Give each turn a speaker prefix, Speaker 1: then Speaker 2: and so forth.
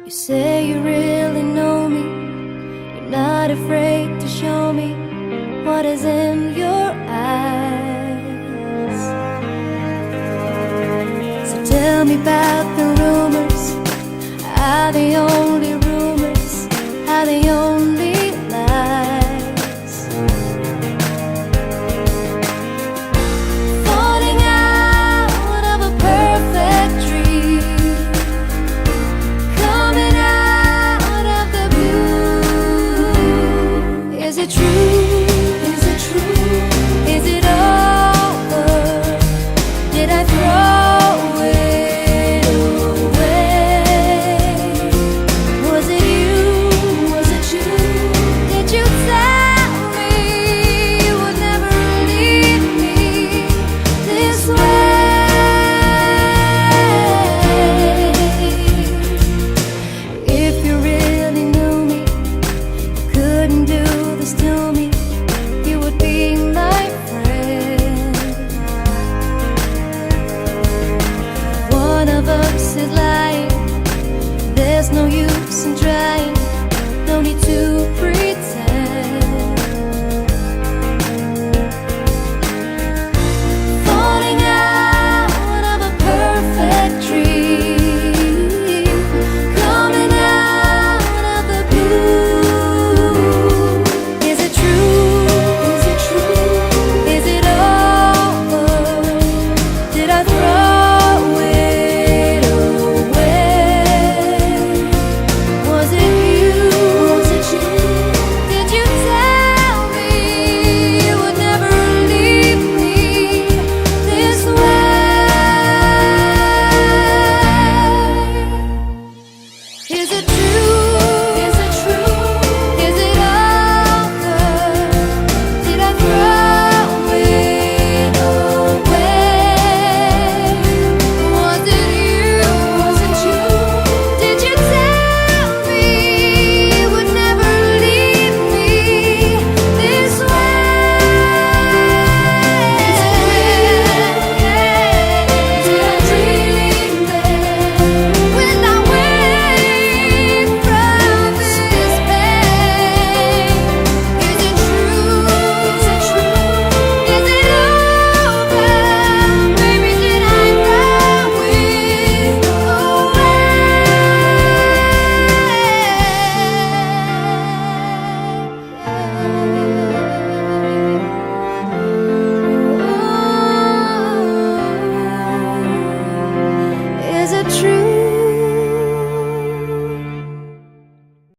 Speaker 1: You say you really know me, you're not afraid to show me what is in your eyes. So tell me about the rumors. Are they only rumors? Are they only lies? Falling out of a perfect dream, coming out of the blue. Is it true? Is it true? Is it over? Did I throw it away? Was it you? Was it you? Did you tell me you would never leave me this way? If you really knew me, you couldn't do this to me. You would be my friend. One of us is lying, there's no use in trying.